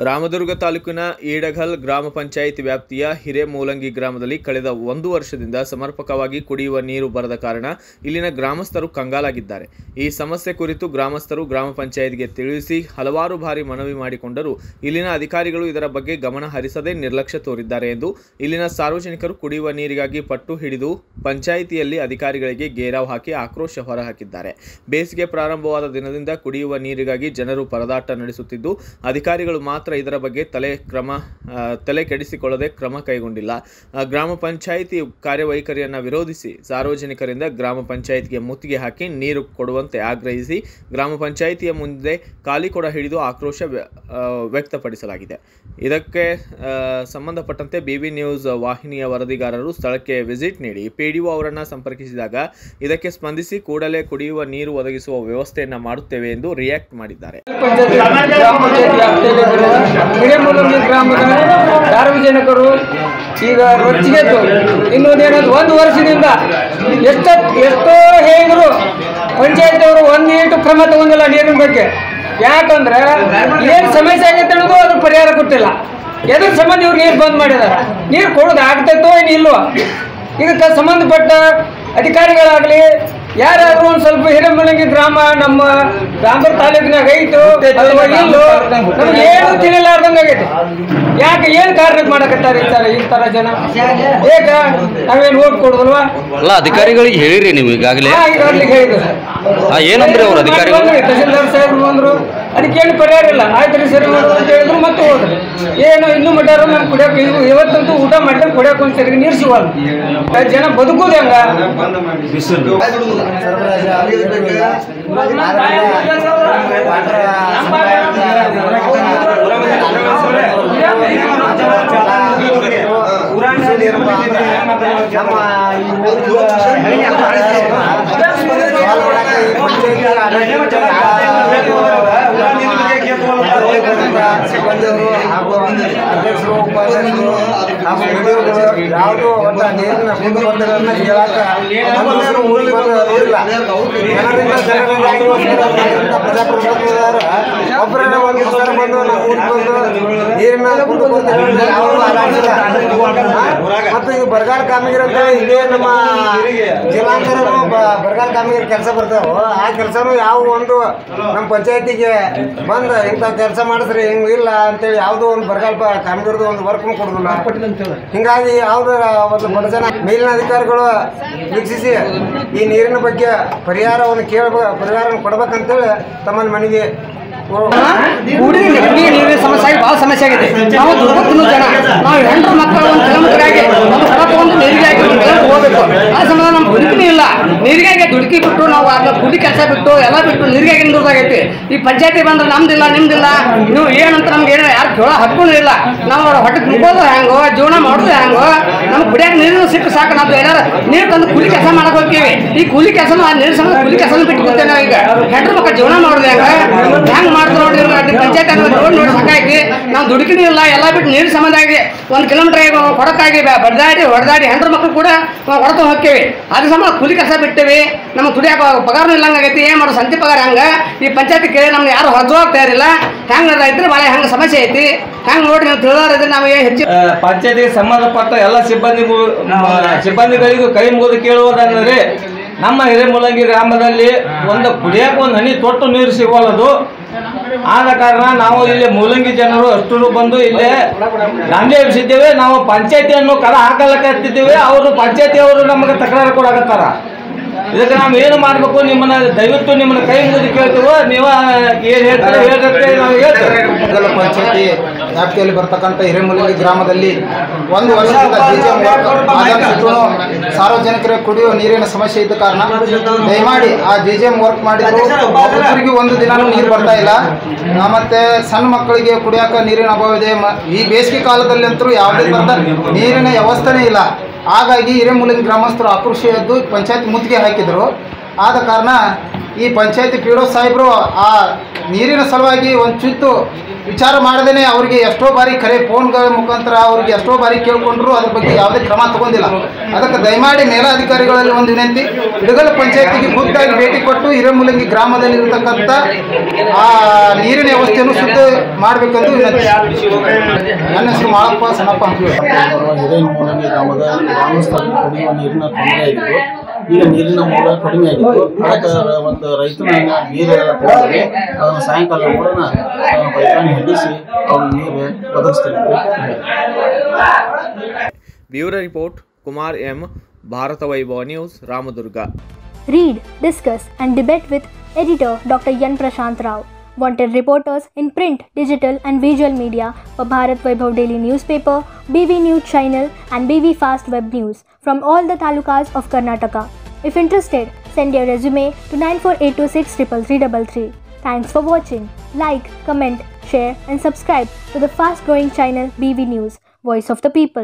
ರಾಮದುರ್ಗ ತಾಲೂಕಿನ ಈಡಗಲ್ ಗ್ರಾಮ ಪಂಚಾಯಿತಿ ವ್ಯಾಪ್ತಿಯ ಹಿರೇಮೂಲಂಗಿ ಗ್ರಾಮದಲ್ಲಿ ಕಳೆದ 1 ವರ್ಷದಿಂದ ಸಮರ್ಪಕವಾಗಿ ಕುಡಿಯುವ ನೀರು ಬರದ ಕಾರಣ ಇಲ್ಲಿನ ಗ್ರಾಮಸ್ಥರು ಕಂಗಾಲಾಗಿದ್ದಾರೆ. ಈ ಸಮಸ್ಯೆ ಕುರಿತು ಗ್ರಾಮಸ್ಥರು ಗ್ರಾಮ ಪಂಚಾಯಿತಿಗೆ ತಿಳಿಸಿ ಹಲವಾರು ಬಾರಿ ಮನವಿ ಮಾಡಿಕೊಂಡರೂ ಇಲ್ಲಿನ ಅಧಿಕಾರಿಗಳು ಇದರ ಬಗ್ಗೆ ಗಮನ ಹರಿಸದೆ ನಿರ್ಲಕ್ಷ್ಯ ತೋರಿದ್ದಾರೆ ಎಂದು ಇಲ್ಲಿನ ಸಾರ್ವಜನಿಕರು ಕುಡಿಯುವ ನೀರಿಗಾಗಿ ಪಟ್ಟು ಹಿಡಿದು ಪಂಚಾಯಿತಿಯಲ್ಲಿ ಅಧಿಕಾರಿಗಳಿಗೆ ಘೇರಾವ್ ಹಾಕಿ ಆಕ್ರೋಶ ಹೊರಹಾಕಿದ್ದಾರೆ. ಬೇಸಿಗೆ ಪ್ರಾರಂಭವಾದ ದಿನದಿಂದ ಕುಡಿಯುವ ನೀರಿಗಾಗಿ ಜನರು ಪರದಾಟ ನಡೆಸುತ್ತಿದ್ದು ಅಧಿಕಾರಿಗಳು ಮಾತ್ರ ಇದರ ಬಗ್ಗೆ ತಲೆ ಕೆಡಿಸಿಕೊಳ್ಳದೆ ಕ್ರಮ ಕೈಗೊಂಡಿಲ್ಲ. ಗ್ರಾಮ ಪಂಚಾಯಿತಿ ಕಾರ್ಯವೈಖರಿಯನ್ನು ವಿರೋಧಿಸಿ ಸಾರ್ವಜನಿಕರಿಂದ ಗ್ರಾಮ ಪಂಚಾಯಿತಿಗೆ ಮುತ್ತಿಗೆ ಹಾಕಿ ನೀರು ಕೊಡುವಂತೆ ಆಗ್ರಹಿಸಿ ಗ್ರಾಮ ಪಂಚಾಯಿತಿಯ ಮುಂದೆ ಖಾಲಿ ಕೊಡ ಹಿಡಿದು ಆಕ್ರೋಶ ವ್ಯಕ್ತಪಡಿಸಲಾಗಿದೆ. ಇದಕ್ಕೆ ಸಂಬಂಧಪಟ್ಟಂತೆ ಬಿಬಿ ನ್ಯೂಸ್ ವಾಹಿನಿಯ ವರದಿಗಾರರು ಸ್ಥಳಕ್ಕೆ ವಿಸಿಟ್ ನೀಡಿ ಪಿಡಿಒ ಅವರನ್ನು ಸಂಪರ್ಕಿಸಿದಾಗ ಇದಕ್ಕೆ ಸ್ಪಂದಿಸಿ ಕೂಡಲೇ ಕುಡಿಯುವ ನೀರು ಒದಗಿಸುವ ವ್ಯವಸ್ಥೆಯನ್ನು ಮಾಡುತ್ತೇವೆ ಎಂದು ರಿಯಾಕ್ಟ್ ಮಾಡಿದ್ದಾರೆ. ಹಿರೇಮೂಲಂಗಿ ಗ್ರಾಮದ ಸಾರ್ವಜನಿಕರು ಈಗ ರೊಚ್ಚಿಗೆದ್ದು ಇನ್ನೊಂದೇನಂದ್ರೆ 1 ವರ್ಷದಿಂದ ಎಷ್ಟೋ ಹೇಳಿದ್ರು ಪಂಚಾಯತ್ ಅವರು ಒಂದೇಟು ಕ್ರಮ ತಗೊಂಡಿಲ್ಲ ನೀರಿನ ಬಗ್ಗೆ. ಯಾಕಂದ್ರೆ ಏನು ಸಮಸ್ಯೆ ಆಗೈತೆ ಅನ್ನೋದು ಅದು ಪರಿಹಾರ ಕೊಟ್ಟಿಲ್ಲ. ಎದ್ರ ಸಂಬಂಧ ಇವ್ರು ನೀರು ಬಂದ್ ಮಾಡಿದಾರೆ. ನೀರು ಕೊಡೋದು ಆಗ್ತೈತೋ ಏನು ಇಲ್ವೋ ಇದಕ್ಕೆ ಸಂಬಂಧಪಟ್ಟ ಅಧಿಕಾರಿಗಳಾಗಲಿ ಯಾರಾದ್ರೂ ಒಂದು ಸ್ವಲ್ಪ ಹಿರೇಮೂಲಂಗಿ ಗ್ರಾಮ ನಮ್ಮ ರಾಮದುರ್ಗ ತಾಲೂಕಿನಾಗ ಐತು ಅಥವಾ ಇಲ್ಲೋ ನಮ್ಗೆ ಏನು ತಿಳಿಲಾರ್ದಂಗೆ ಆಗೈತೆ. ಯಾಕೆ ಏನು ಕಾರಣಕ್ಕೆ ಮಾಡಕತ್ತಾರೆ ಈ ತರ ಜನ? ಬೇಗ ನಾವೇನು ಓಟ್ ಕೊಡುದಲ್ವಾ? ಅಲ್ಲ, ಅಧಿಕಾರಿಗಳಿಗೆ ಹೇಳಿರಿ ನೀವು ಈಗಾಗಲೇ? ಈಗಾಗಲೇ ಹೇಳಿದ್ರು. ಏನಂದ್ರೆ ಅವರು ಅಧಿಕಾರಿಗಳು ತಹಸೀಲ್ದಾರ್ ಸಾಹೇಬ್ರು ಬಂದ್ರು, ಅದಕ್ಕೇನು ಪರಿಹಾರ ಇಲ್ಲ. ಆಯ್ತು ರೀ ಸರಿ ಮಾಡೋದು ಅಂತ ಹೇಳಿದ್ರು, ಮತ್ತೆ ಹೋದ್ರಿ. ಏನು ಇನ್ನೂ ಮಟ್ಟಾರ ನಮ್ಗೆ ಕುಡಿಯೋಕೆ ಇವತ್ತಂತೂ ಊಟ ಮಾಡಿದ್ರೆ ಕುಡಿಯೋಕೆ ಒಂದು ಸರಿ ನೀರು ಸಿಗಲ್ಲ. ಜನ ಬದುಕುದು ಹೆಂಗ? ಸಿಬ್ಬಂದಿಯವರು ಹಾಗೂ ಅಧ್ಯಕ್ಷರು ಉಪಾಧ್ಯಕ್ಷರು ಹಾಗೂ ಹಿರಿಯರು ಯಾವುದೋ ಒಂದು ನೀರಿನ ಕುಂದುಕೊರತೆಗಳನ್ನು ಹೇಳಕ್ಕೆ ಪ್ರಜಾಪ್ರಭುತ್ವದವರು ಒಬ್ಬರನ್ನ ಒಂದು ಸಲ ಬಂದು ನಾವು ಊಟ ಬಂದು ನೀರಿನ ಕುಂದುಕೊರತೆಗಳನ್ನು ಯಾವುದು ಅಲಾಡಿಲ್ಲ. ಮತ್ತು ಈಗ ಬರಗಾಲ ಕಾಮಗಾರಿ ಅಂತ ಇದೇ ನಮ್ಮ ಜಿಲ್ಲಾಂತರ ಬರಗಾಲ ಕಾಮಗಾರಿ ಕೆಲಸ ಬರ್ತಾವೆ. ಆ ಕೆಲಸನೂ ಯಾವ ಒಂದು ನಮ್ಮ ಪಂಚಾಯತಿಗೆ ಬಂದು ಇಂಥ ಕೆಲಸ ಮಾಡಿಸ್ರಿ ಹಿಂಗೆ ಇಲ್ಲ ಅಂತೇಳಿ ಯಾವುದೋ ಒಂದು ಬರಗಾಲ ಕಾಮಗಾರಿದು ಒಂದು ವರ್ಕ್ನು ಕೊಡೋದಿಲ್ಲ. ಹೀಗಾಗಿ ಯಾವುದೋ ಒಂದು ಬಡ ಜನ ಮೇಲಿನ ಅಧಿಕಾರಿಗಳು ವೀಕ್ಷಿಸಿ ಈ ನೀರಿನ ಬಗ್ಗೆ ಪರಿಹಾರವನ್ನು ಪರಿಹಾರವನ್ನು ಕೊಡ್ಬೇಕಂತೇಳಿ ತಮ್ಮಲ್ಲಿ ಮನವಿ. ನೀರಿನ ಸಮಸ್ಯೆ ಆಗಿ ಭಾಳ ಸಮಸ್ಯೆ ಆಗಿದೆ. ನಾವು ದುರ್ಬತ್ತಿನ ಜನ, ನಾವು ಹೆಣ್ಣು ಮಕ್ಕಳು ಒಂದು ಕಿಲೋಮೀಟರ್ಗಾಗಿ ಒಂದು ಹೊರ ತಗೊಂಡು ನೀರಿಗಾಗಿ ಹೋಗ್ಬೇಕು. ಆ ಸಂಬಂಧ ನಮ್ಮ ದುಡುಕಿನೂ ಇಲ್ಲ. ನೀರಿಗಾಗಿ ದುಡುಕಿ ಬಿಟ್ಟು ನಾವು ಅದನ್ನ ಕೂಲಿ ಕೆಲಸ ಬಿಟ್ಟು ಎಲ್ಲ ಬಿಟ್ಟು ನೀರಿಗಾಗಿ ನಿಂದೋದಾಗೈತಿ. ಈ ಪಂಚಾಯತಿ ಬಂದ್ರೆ ನಮ್ದಿಲ್ಲ ನಿಮ್ದಿಲ್ಲ ನೀವು ಏನಂತ ನಮ್ಗೆ ಏನೋ ಯಾರು ಕೇಳೋ ಹಕ್ಕೂ ಇಲ್ಲ. ನಾವು ಹೊಟ್ಟೆ ತುಂಬೋದು ಹೆಂಗೋ, ಜೀವನ ಮಾಡೋದು ಹೆಂಗೋ, ನಮ್ಗೆ ಕುಡಿಯೋಕೆ ನೀರು ಸಿಟ್ಟು ಸಾಕು. ನಾವು ಏನಾರು ನೀರು ತಂದು ಕೂಲಿ ಕೆಲಸ ಮಾಡಕ್ಕೆ ಹೋಗ್ತೀವಿ. ಈ ಕೂಲಿ ಕೆಲಸ ನೀರು ಸಂಬಂಧ ಕೂಲಿ ಕೆಲಸ ಬಿಟ್ಟು ಬಿಡ್ತೇವೆ. ನಾವು ಈಗ ಹೆಣ್ಣು ಮಕ್ಕಳು ಜೀವನ ಮಾಡೋದು ಹೆಂಗೆ ಮಾಡ್ತಾರೆ ನೋಡಿ. ಪಂಚಾಯತ್ ನೋಡಿ ಸಾಕಾಗಿ ನಾವು ದುಡುಕಿನೂ ಇಲ್ಲ, ಎಲ್ಲ ಬಿಟ್ಟು ನೀರು ಸಂಬಂಧ ಆಗಿ 1 ಕಿಲೋಮೀಟರ್ ಕೊಡಕ್ಕಾಗಿ ಹೊಡೆದಾಡಿ ಹೆಣ್ಣು ಮಕ್ಕಳು ಕೂಡ ಹೊರತು ಹೋಗ್ತೇವೆ. ಅದ್ರ ಸಂಬಂಧ ಕೂಲಿ ಕೆಲಸ ಬಿಡ್ತೇವೆ. ನಮ್ಗೆ ದುಡಿಯೋಕೆ ಪಗಾರನೂ ಇಲ್ಲಂಗಾಗೈತಿ. ಏನು ಮಾಡೋ ಸಂತಿ ಪಗಾರ ಹಂಗೆ ಈ ಪಂಚಾಯತಿ ಕೇಳಿ ನಮ್ಗೆ ಯಾರು ಹೊರತು ಹೋಗ್ತಾ ಇರಲಿಲ್ಲ. ಹೆಂಗೆ ಇದ್ರೆ ಭಾಳ ಹೆಂಗೆ ಸಮಸ್ಯೆ ಐತಿ. ಹೆಂಗೆ ನೋಡಿ ನಾವು ತಿಳಿದಾರಿದ್ರೆ ನಾವು ಹೆಚ್ಚು ಪಂಚಾಯತಿಗೆ ಸಂಬಂಧಪಟ್ಟ ಎಲ್ಲ ಸಿಬ್ಬಂದಿಗಳಿಗೂ ಕೈ ಮುಗಿದು ಕೇಳುವುದಂದ್ರೆ ನಮ್ಮ ಹಿರೇಮೂಲಂಗಿ ಗ್ರಾಮದಲ್ಲಿ ಒಂದು ಕುಡಿಯೋಕೆ ಒಂದು ಹನಿ ತೊಟ್ಟು ನೀರು ಸಿಗೋಲ್ಲದು. ಆದ ಕಾರಣ ನಾವು ಇಲ್ಲಿ ಮೂಲಂಗಿ ಜನರು ಅಷ್ಟು ಬಂದು ಇಲ್ಲೇ ದಾಂಧೆ ಎಬ್ಸಿದ್ದೇವೆ. ನಾವು ಪಂಚಾಯತಿಯನ್ನು ಕರ ಹಾಕಲತ್ತಿದ್ದೇವೆ. ಅವರು ಪಂಚಾಯತಿಯವರು ನಮಗೆ ತಕರಾರು ಕೊಡಾಕತ್ತಾರ. ಇದಕ್ಕೆ ನಾವು ಏನು ಮಾಡಬೇಕು? ನಿಮ್ಮನ್ನ ದಯವಿಟ್ಟು ನಿಮ್ಮನ್ನ ಕೈ ಮುಗಿದು ಕೇಳ್ತೀವೋ, ನೀವು ಏನು ಹೇಳ್ತಾರೆ ಹೇಳಿದ್ರೆ ನಾವು ಹೇಳ್ತೇವೆ. ಪಂಚಾಯತಿ ವ್ಯಾಪ್ತಿಯಲ್ಲಿ ಬರ್ತಕ್ಕಂಥ ಹಿರೇಮೂಲಂಗಿ ಗ್ರಾಮದಲ್ಲಿ 1 ವರ್ಷದಿಂದ ಸಾರ್ವಜನಿಕರಿಗೆ ಕುಡಿಯುವ ನೀರಿನ ಸಮಸ್ಯೆ ಇದ್ದ ಕಾರಣ ದಯಮಾಡಿ ಆ ಜಿಜಿಎಂ ವರ್ಕ್ ಮಾಡಿದ್ರು ಒಬ್ಬೊಬ್ಬರಿಗೆ ಒಂದು ದಿನಾನೂ ನೀರು ಬರ್ತಾ ಇಲ್ಲ. ಮತ್ತೆ ಸಣ್ಣ ಮಕ್ಕಳಿಗೆ ಕುಡಿಯೋಕೆ ನೀರಿನ ಅಭಾವ ಇದೆ. ಈ ಬೇಸಿಗೆ ಕಾಲದಲ್ಲಿ ಅಂತೂ ಯಾವುದೇ ಬರ್ತಾ ನೀರಿನ ವ್ಯವಸ್ಥೆನೇ ಇಲ್ಲ. ಹಾಗಾಗಿ ಹಿರೇಮೂಲಂಗಿ ಗ್ರಾಮಸ್ಥರು ಆಕ್ರೋಶ ಎದ್ದು ಪಂಚಾಯತ್ ಮುತ್ತಿಗೆ ಹಾಕಿದರು. ಆದ ಕಾರಣ ಈ ಪಂಚಾಯತಿ ಪಿಡಿಒ ಸಾಹೇಬರು ಆ ನೀರಿನ ಸಲುವಾಗಿ ಒಂದು ಚುತ್ತು ವಿಚಾರ ಮಾಡದೇ ಅವರಿಗೆ ಎಷ್ಟೋ ಬಾರಿ ಕರೆ ಫೋನ್ಗಳ ಮುಖಾಂತರ ಅವ್ರಿಗೆ ಎಷ್ಟೋ ಬಾರಿ ಕೇಳ್ಕೊಂಡ್ರು ಅದ್ರ ಬಗ್ಗೆ ಯಾವುದೇ ಕ್ರಮ ತಗೊಂಡಿಲ್ಲ. ಅದಕ್ಕೆ ದಯಮಾಡಿ ಮೇಲಾಧಿಕಾರಿಗಳಲ್ಲಿ ಒಂದು ವಿನಂತಿ, ಇಡಗಲ್ ಪಂಚಾಯತಿಗೆ ಖುದ್ದಾಗಿ ಭೇಟಿ ಕೊಟ್ಟು ಹಿರೇಮೂಲಂಗಿ ಗ್ರಾಮದಲ್ಲಿರತಕ್ಕಂಥ ಆ ನೀರಿನ ವ್ಯವಸ್ಥೆಯನ್ನು ಶುದ್ಧ ಮಾಡಬೇಕೆಂದು ವಿನಂತಿ. ನನ್ನ ಹೆಸರು ಮಾಳಪ್ಪ ಸಣ್ಣಪ್ಪ ಅಂತ ಹೇಳಿ. ಹಿರೇಮೂಲಂಗಿ ಗ್ರಾಮದ ಗ್ರಾಮಸ್ಥರಿಗೆ ಕುಡಿಯುವ ನೀರಿನ ತೊಂದರೆ ಆಗಿದ್ದು, ಈಗ ನೀರಿನ ಮೂಲ ಕಡಿಮೆ ಆಗಿತ್ತು. ಅದಕ್ಕೆ ಒಂದು ರೈತನ ನೀರು ಕೊಡ್ತಾರೆ, ಅದನ್ನು ಸಾಯಂಕಾಲ ಕೂಡ ಪೈಪಾನಿ ಹಿಡಿಸಿ ಅವ್ರ ನೀರು ಒದಗಿಸ್ತಾರೆ. Bureau report Kumar M, Bharatha Vaibhava news, Ramdurg. Read, discuss and debate with editor Dr. Yan Prashant Rao. Wanted reporters in print, digital and visual media for Bharat Vaibhav Daily Newspaper, BV News Channel and BV Fast Web News from all the talukas of Karnataka. If interested, send your resume to 9482633333. Thanks for watching. Like, comment, share and subscribe to the fast growing channel BV News, Voice of the People.